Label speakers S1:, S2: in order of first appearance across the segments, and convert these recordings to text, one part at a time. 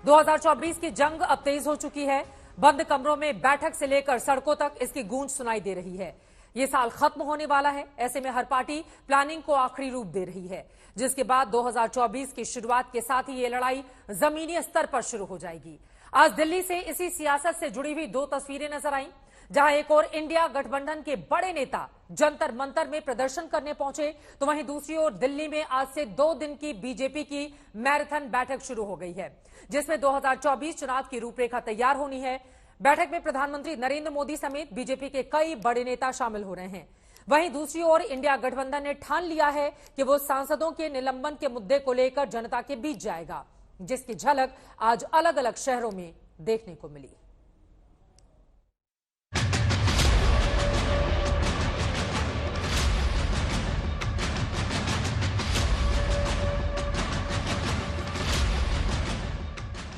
S1: 2024 की जंग अब तेज हो चुकी है। बंद कमरों में बैठक से लेकर सड़कों तक इसकी गूंज सुनाई दे रही है। ये साल खत्म होने वाला है, ऐसे में हर पार्टी प्लानिंग को आखिरी रूप दे रही है, जिसके बाद 2024 की शुरुआत के साथ ही ये लड़ाई जमीनी स्तर पर शुरू हो जाएगी। आज दिल्ली से इसी सियासत से जुड़ी हुई दो तस्वीरें नजर आईं, जहां एक और इंडिया गठबंधन के बड़े नेता जंतर मंतर में प्रदर्शन करने पहुंचे, तो वहीं दूसरी ओर दिल्ली में आज से 2 दिन की बीजेपी की मैराथन बैठक शुरू हो गई है, जिसमें 2024 चुनाव की रूपरेखा तैयार होनी है। बैठक में प्रधानमंत्री नरेंद्र मोदी समेत बीजेपी के कई बड़े नेता शामिल हो रहे हैं। वहीं दूसरी ओर इंडिया गठबंधन ने ठान लिया है कि वो सांसदों के निलंबन के मुद्दे को लेकर जनता के बीच जाएगा, जिसकी झलक आज अलग अलग शहरों में देखने को मिली।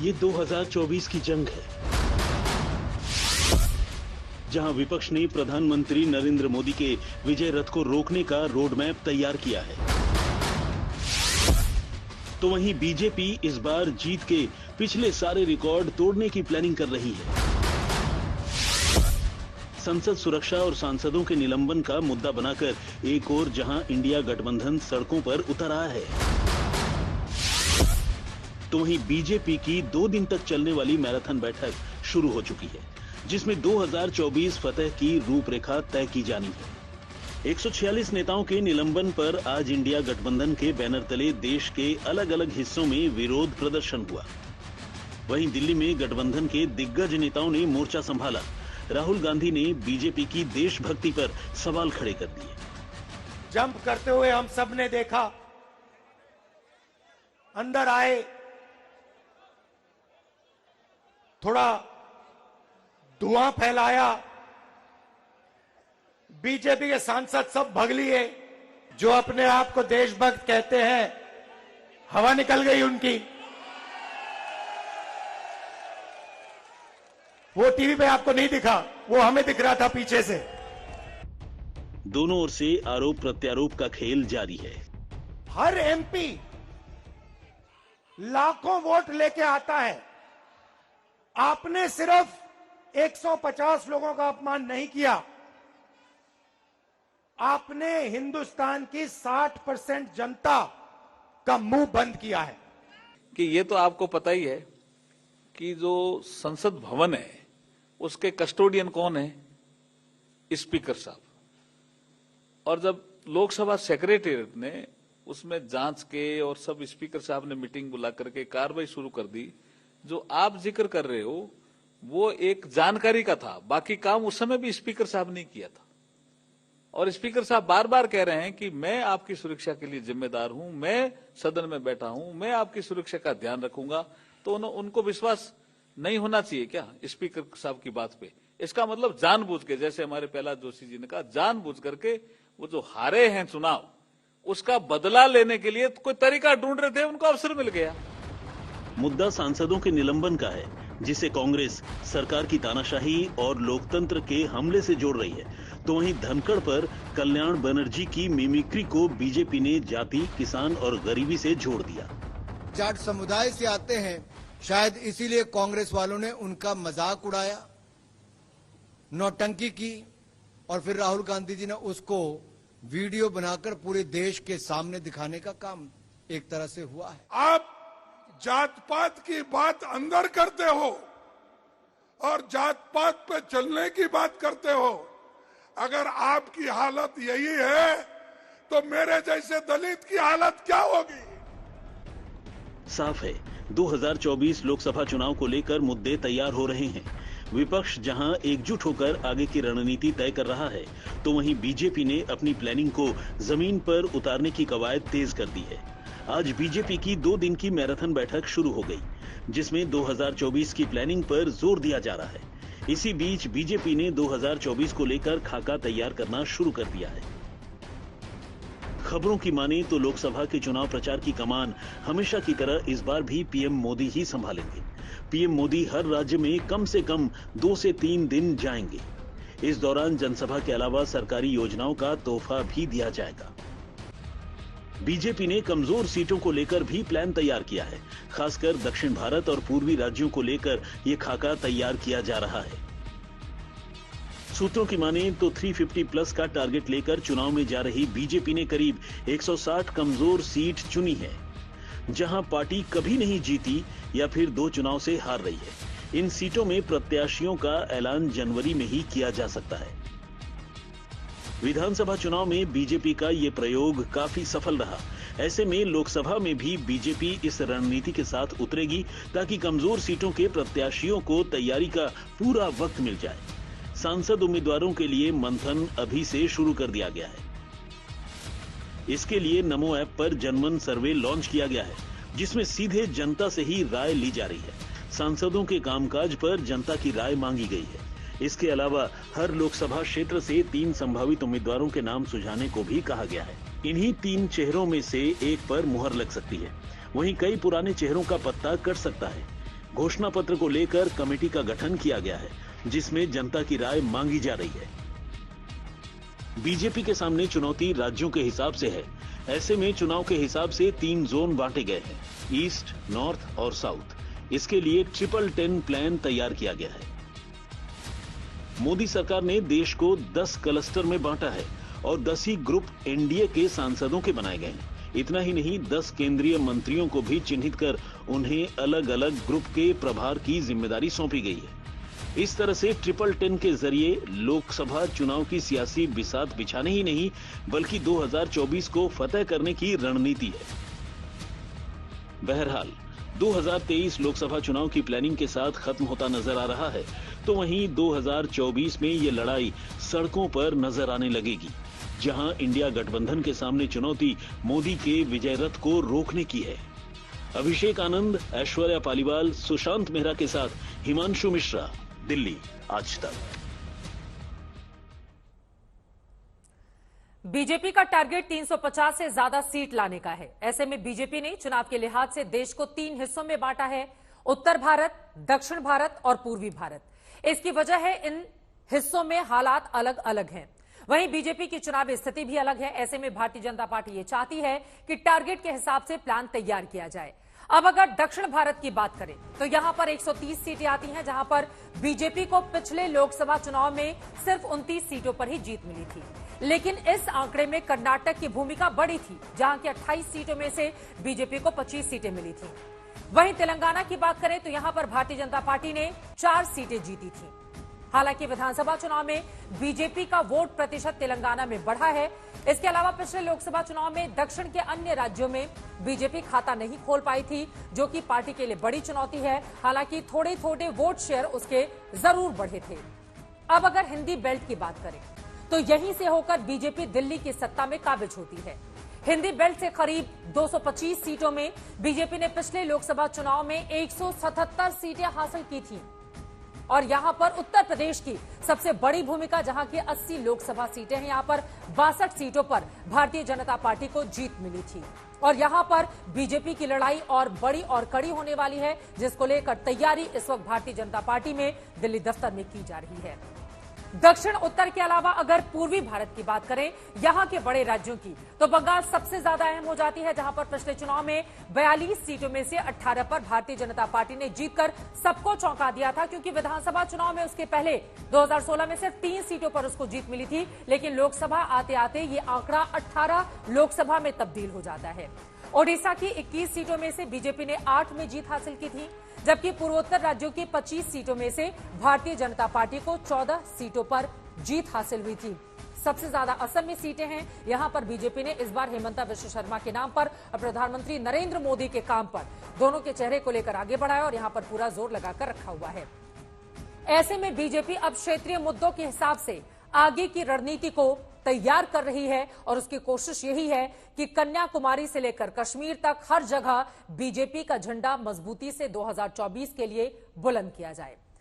S2: ये 2024 की जंग है, जहां विपक्ष ने प्रधानमंत्री नरेंद्र मोदी के विजय रथ को रोकने का रोड मैप तैयार किया है, तो वहीं बीजेपी इस बार जीत के पिछले सारे रिकॉर्ड तोड़ने की प्लानिंग कर रही है। संसद सुरक्षा और सांसदों के निलंबन का मुद्दा बनाकर एक और जहां इंडिया गठबंधन सड़कों पर उतर आया है, तो वहीं बीजेपी की 2 दिन तक चलने वाली मैराथन बैठक शुरू हो चुकी है, जिसमें 2024 फतह की रूपरेखा तय की जानी है। 146 नेताओं के निलंबन पर आज इंडिया गठबंधन के बैनर तले देश के अलग अलग हिस्सों में विरोध प्रदर्शन हुआ। वहीं दिल्ली में गठबंधन के दिग्गज नेताओं ने मोर्चा संभाला। राहुल गांधी ने बीजेपी की देशभक्ति पर सवाल खड़े कर दिए।
S3: जंप करते हुए हम सब ने देखा, अंदर आए, थोड़ा धुआं फैलाया, बीजेपी के सांसद सब भग लिए। जो अपने आप को देशभक्त कहते हैं, हवा निकल गई उनकी। वो टीवी पे आपको नहीं दिखा, वो हमें दिख रहा था पीछे से।
S2: दोनों ओर से आरोप प्रत्यारोप का खेल जारी है।
S3: हर एमपी लाखों वोट लेके आता है। आपने सिर्फ 150 लोगों का अपमान नहीं किया, आपने हिंदुस्तान की 60% जनता का मुंह बंद किया है।
S4: कि ये तो आपको पता ही है कि जो संसद भवन है उसके कस्टोडियन कौन है? स्पीकर साहब। और जब लोकसभा सेक्रेटेरिएट ने उसमें जांच के और सब स्पीकर साहब ने मीटिंग बुला करके कार्रवाई शुरू कर दी। जो आप जिक्र कर रहे हो वो एक जानकारी का था, बाकी काम उस समय भी स्पीकर साहब ने किया था। और स्पीकर साहब बार बार कह रहे हैं कि मैं आपकी सुरक्षा के लिए जिम्मेदार हूं, मैं सदन में बैठा हूं, मैं आपकी सुरक्षा का ध्यान रखूंगा। तो उनको विश्वास नहीं होना चाहिए क्या स्पीकर साहब की बात पे? इसका मतलब जानबूझ के, जैसे हमारे प्रहलाद जोशी जी ने कहा, जानबूझ करके वो जो हारे हैं चुनाव उसका बदला लेने के लिए कोई तरीका ढूंढ रहे थे, उनको अवसर मिल गया।
S2: मुद्दा सांसदों के निलंबन का है, जिसे कांग्रेस सरकार की तानाशाही और लोकतंत्र के हमले से जोड़ रही है। तो वहीं धनखड़ पर कल्याण बनर्जी की मिमिक्री को बीजेपी ने जाति, किसान और गरीबी से जोड़ दिया।
S5: जाट समुदाय से आते हैं, शायद इसीलिए कांग्रेस वालों ने उनका मजाक उड़ाया, नौटंकी की, और फिर राहुल गांधी जी ने उसको वीडियो बनाकर पूरे देश के सामने दिखाने का काम एक तरह से हुआ है।
S6: आप जात पात की बात अंदर करते हो और जात पात पे चलने की बात करते हो। अगर आपकी हालत यही है तो मेरे जैसे दलित की हालत क्या होगी?
S2: साफ है, 2024 लोकसभा चुनाव को लेकर मुद्दे तैयार हो रहे हैं। विपक्ष जहां एकजुट होकर आगे की रणनीति तय कर रहा है, तो वहीं बीजेपी ने अपनी प्लानिंग को जमीन पर उतारने की कवायद तेज कर दी है। आज बीजेपी की 2 दिन की मैराथन बैठक शुरू हो गई, जिसमें 2024 की प्लानिंग पर जोर दिया जा रहा है। इसी बीच बीजेपी ने 2024 को लेकर खाका तैयार करना शुरू कर दिया है। खबरों की माने तो लोकसभा के चुनाव प्रचार की कमान हमेशा की तरह इस बार भी पीएम मोदी ही संभालेंगे। पीएम मोदी हर राज्य में कम से कम 2 से 3 दिन जाएंगे। इस दौरान जनसभा के अलावा सरकारी योजनाओं का तोहफा भी दिया जाएगा। बीजेपी ने कमजोर सीटों को लेकर भी प्लान तैयार किया है। खासकर दक्षिण भारत और पूर्वी राज्यों को लेकर यह खाका तैयार किया जा रहा है। सूत्रों की माने तो 350 प्लस का टारगेट लेकर चुनाव में जा रही बीजेपी ने करीब 160 कमजोर सीट चुनी है, जहां पार्टी कभी नहीं जीती या फिर 2 चुनाव से हार रही है। इन सीटों में प्रत्याशियों का ऐलान जनवरी में ही किया जा सकता है। विधानसभा चुनाव में बीजेपी का ये प्रयोग काफी सफल रहा। ऐसे में लोकसभा में भी बीजेपी इस रणनीति के साथ उतरेगी ताकि कमजोर सीटों के प्रत्याशियों को तैयारी का पूरा वक्त मिल जाए। सांसद उम्मीदवारों के लिए मंथन अभी से शुरू कर दिया गया है। इसके लिए नमो ऐप पर जनमन सर्वे लॉन्च किया गया है, जिसमें सीधे जनता से ही राय ली जा रही है। सांसदों के कामकाज पर जनता की राय मांगी गई है। इसके अलावा हर लोकसभा क्षेत्र से 3 संभावित उम्मीदवारों के नाम सुझाने को भी कहा गया है। इन्हीं 3 चेहरों में से एक पर मुहर लग सकती है। वहीं कई पुराने चेहरों का पत्ता कट सकता है। घोषणा पत्र को लेकर कमेटी का गठन किया गया है, जिसमें जनता की राय मांगी जा रही है। बीजेपी के सामने चुनौती राज्यों के हिसाब से है। ऐसे में चुनाव के हिसाब से 3 जोन बांटे गए हैं, ईस्ट, नॉर्थ और साउथ। इसके लिए 10-10 प्लान तैयार किया गया है। मोदी सरकार ने देश को 10 क्लस्टर में बांटा है और 10 ही ग्रुप एनडीए के सांसदों के बनाए गए हैं। इतना ही नहीं, 10 केंद्रीय मंत्रियों को भी चिन्हित कर उन्हें अलग अलग ग्रुप के प्रभार की जिम्मेदारी सौंपी गई है। इस तरह से 10-10 के जरिए लोकसभा चुनाव की सियासी बिसात बिछाने ही नहीं, बल्कि 2024 को फतेह करने की रणनीति है। बहरहाल 2023 लोकसभा चुनाव की प्लानिंग के साथ खत्म होता नजर आ रहा है, तो वहीं 2024 में ये लड़ाई सड़कों पर नजर आने लगेगी, जहां इंडिया गठबंधन के सामने चुनौती मोदी के विजय रथ को रोकने की है। अभिषेक आनंद, ऐश्वर्या पालीवाल, सुशांत मेहरा के साथ हिमांशु मिश्रा, दिल्ली, आज तक।
S1: बीजेपी का टारगेट 350 से ज्यादा सीट लाने का है। ऐसे में बीजेपी ने चुनाव के लिहाज से देश को 3 हिस्सों में बांटा है, उत्तर भारत, दक्षिण भारत और पूर्वी भारत। इसकी वजह है इन हिस्सों में हालात अलग अलग हैं। वहीं बीजेपी की चुनावी स्थिति भी अलग है। ऐसे में भारतीय जनता पार्टी ये चाहती है कि टारगेट के हिसाब से प्लान तैयार किया जाए। अब अगर दक्षिण भारत की बात करें तो यहां पर 130 सीटें आती हैं, जहां पर बीजेपी को पिछले लोकसभा चुनाव में सिर्फ 29 सीटों पर ही जीत मिली थी। लेकिन इस आंकड़े में कर्नाटक की भूमिका बड़ी थी, जहां की 28 सीटों में से बीजेपी को 25 सीटें मिली थी। वहीं तेलंगाना की बात करें तो यहां पर भारतीय जनता पार्टी ने 4 सीटें जीती थी। हालांकि विधानसभा चुनाव में बीजेपी का वोट प्रतिशत तेलंगाना में बढ़ा है। इसके अलावा पिछले लोकसभा चुनाव में दक्षिण के अन्य राज्यों में बीजेपी खाता नहीं खोल पाई थी, जो कि पार्टी के लिए बड़ी चुनौती है। हालांकि थोड़े थोड़े वोट शेयर उसके जरूर बढ़े थे। अब अगर हिंदी बेल्ट की बात करें तो यहीं से होकर बीजेपी दिल्ली की सत्ता में काबिज होती है। हिंदी बेल्ट से करीब 225 सीटों में बीजेपी ने पिछले लोकसभा चुनाव में 177 सीटें हासिल की थी और यहां पर उत्तर प्रदेश की सबसे बड़ी भूमिका, जहां की 80 लोकसभा सीटें हैं, यहां पर 62 सीटों पर भारतीय जनता पार्टी को जीत मिली थी। और यहां पर बीजेपी की लड़ाई और बड़ी और कड़ी होने वाली है, जिसको लेकर तैयारी इस वक्त भारतीय जनता पार्टी में दिल्ली दफ्तर में की जा रही है। दक्षिण उत्तर के अलावा अगर पूर्वी भारत की बात करें, यहां के बड़े राज्यों की, तो बंगाल सबसे ज्यादा अहम हो जाती है, जहां पर पिछले चुनाव में 42 सीटों में से 18 पर भारतीय जनता पार्टी ने जीतकर सबको चौंका दिया था, क्योंकि विधानसभा चुनाव में उसके पहले 2016 में सिर्फ 3 सीटों पर उसको जीत मिली थी। लेकिन लोकसभा आते आते ये आंकड़ा 18 लोकसभा में तब्दील हो जाता है। ओडिशा की 21 सीटों में से बीजेपी ने 8 में जीत हासिल की थी, जबकि पूर्वोत्तर राज्यों की 25 सीटों में से भारतीय जनता पार्टी को 14 सीटों पर जीत हासिल हुई थी। सबसे ज्यादा असम में सीटें हैं। यहां पर बीजेपी ने इस बार हेमंता विश्व शर्मा के नाम पर और प्रधानमंत्री नरेंद्र मोदी के काम पर दोनों के चेहरे को लेकर आगे बढ़ाया और यहां पर पूरा जोर लगाकर रखा हुआ है। ऐसे में बीजेपी अब क्षेत्रीय मुद्दों के हिसाब से आगे की रणनीति को तैयार कर रही है और उसकी कोशिश यही है कि कन्याकुमारी से लेकर कश्मीर तक हर जगह बीजेपी का झंडा मजबूती से 2024 के लिए बुलंद किया जाए।